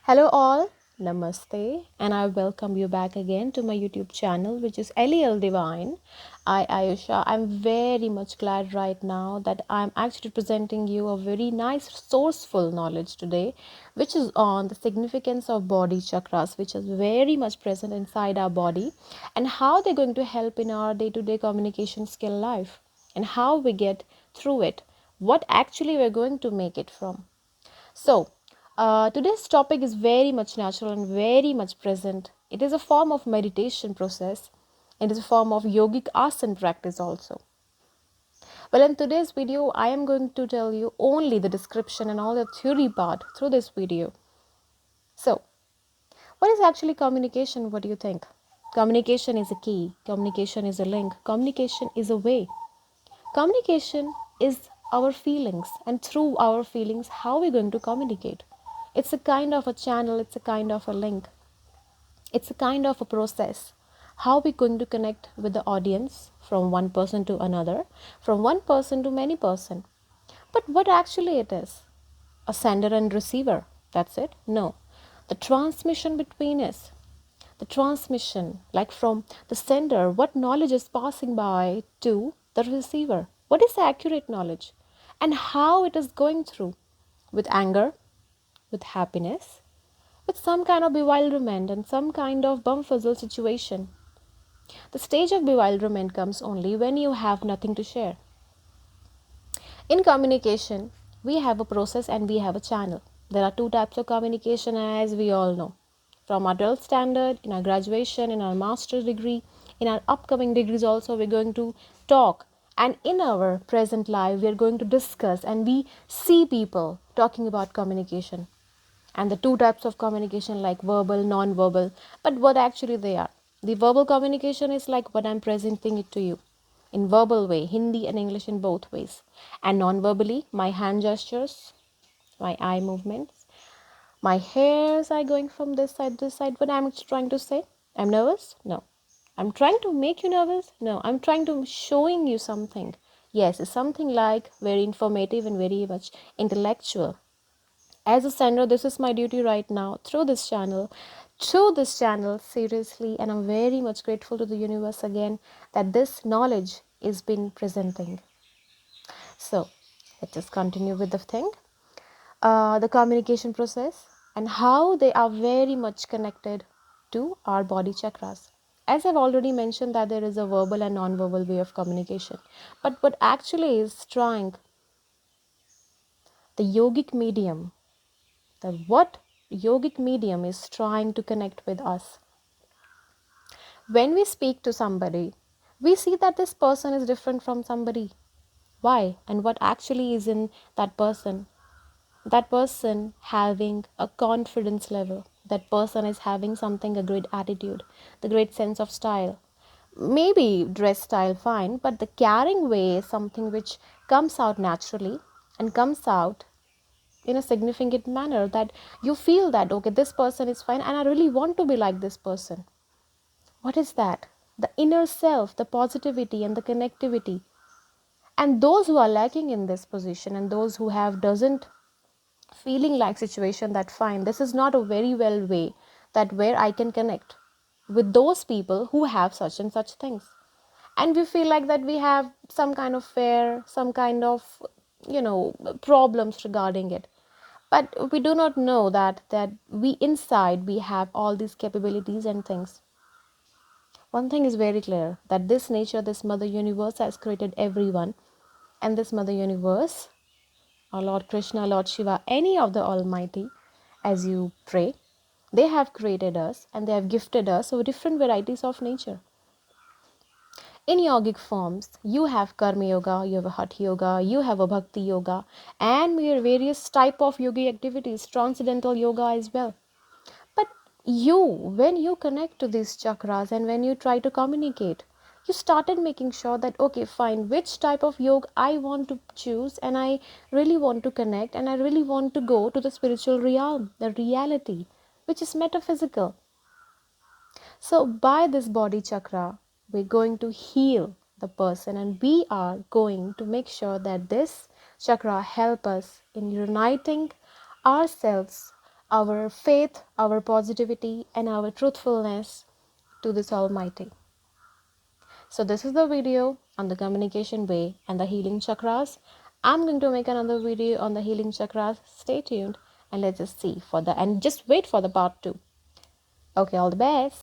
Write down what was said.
Hello all, Namaste, and I welcome you back again to my YouTube channel, which is LEL Divine. Ayusha, I'm very much glad right now that I'm actually presenting you a very nice, sourceful knowledge today, which is on the significance of body chakras, which is very much present inside our body, and how they're going to help in our day-to-day communication skill life, and how we get through it, what actually we're going to make it from. Today's topic is very much natural and very much present. It is a form of meditation process. It is a form of yogic asana practice also. Well, in today's video, I am going to tell you only the description and all the theory part through this video. So, what is actually communication? What do you think? Communication is a key. Communication is a link. Communication is a way. Communication is our feelings, and through our feelings, how we're going to communicate. It's a kind of a channel, it's a kind of a link, it's a kind of a process. How we're going to connect with the audience from one person to another, from one person to many person. But what actually it is? A sender and receiver. That's it? No. The transmission between us. The transmission, like from the sender, what knowledge is passing by to the receiver? What is the accurate knowledge? And how it is going through? With anger, with happiness, with some kind of bewilderment and some kind of bumfuzzle situation. The stage of bewilderment comes only when you have nothing to share. In communication, we have a process and we have a channel. There are two types of communication, as we all know. From our 12th standard, in our graduation, in our master's degree, in our upcoming degrees also, we're going to talk. And in our present life, we're going to discuss and we see people talking about communication. And the two types of communication like verbal, non-verbal. But what actually they are? The verbal communication is like what I'm presenting it to you in verbal way, Hindi and English in both ways. And non-verbally, my hand gestures, my eye movements, my hairs are going from this side, this side. What I'm trying to say? I'm nervous? No. I'm trying to make you nervous? No. I'm trying to showing you something. Yes, it's something like very informative and very much intellectual. As a sender, this is my duty right now through this channel seriously, and I'm very much grateful to the universe again that this knowledge is been presenting. So let's just continue with the thing, the communication process and how they are very much connected to our body chakras. As I've already mentioned that there is a verbal and non-verbal way of communication, but what actually is trying the yogic medium, that what yogic medium is trying to connect with us. When we speak to somebody, we see that this person is different from somebody. Why? And what actually is in that person? That person having a confidence level. That person is having something, a great attitude, the great sense of style. Maybe dress style fine, but the carrying way is something which comes out naturally and comes out in a significant manner, that you feel that okay, this person is fine and I really want to be like this person. What is that? The inner self, the positivity and the connectivity. And those who are lacking in this position and those who have doesn't feeling like situation, that fine, this is not a very well way that where I can connect with those people who have such and such things. And we feel like that we have some kind of fear, some kind of problems regarding it. But we do not know that we inside we have all these capabilities and things. One thing is very clear, that this nature, this mother universe has created everyone. And this mother universe, or Lord Krishna, Lord Shiva, any of the Almighty, as you pray, they have created us and they have gifted us with different varieties of nature. In yogic forms, you have karma yoga, you have a hatha yoga, you have a bhakti yoga, and various type of yogi activities, transcendental yoga as well. But when you connect to these chakras and when you try to communicate, you started making sure that okay, fine, which type of yoga I want to choose, and I really want to connect, and I really want to go to the spiritual realm, the reality, which is metaphysical. So by this body chakra, we're going to heal the person, and we are going to make sure that this chakra help us in uniting ourselves, our faith, our positivity, and our truthfulness to this Almighty. So this is the video on the communication way and the healing chakras. I'm going to make another video on the healing chakras. Stay tuned and let's just see for the and just wait for the part 2. Okay, all the best.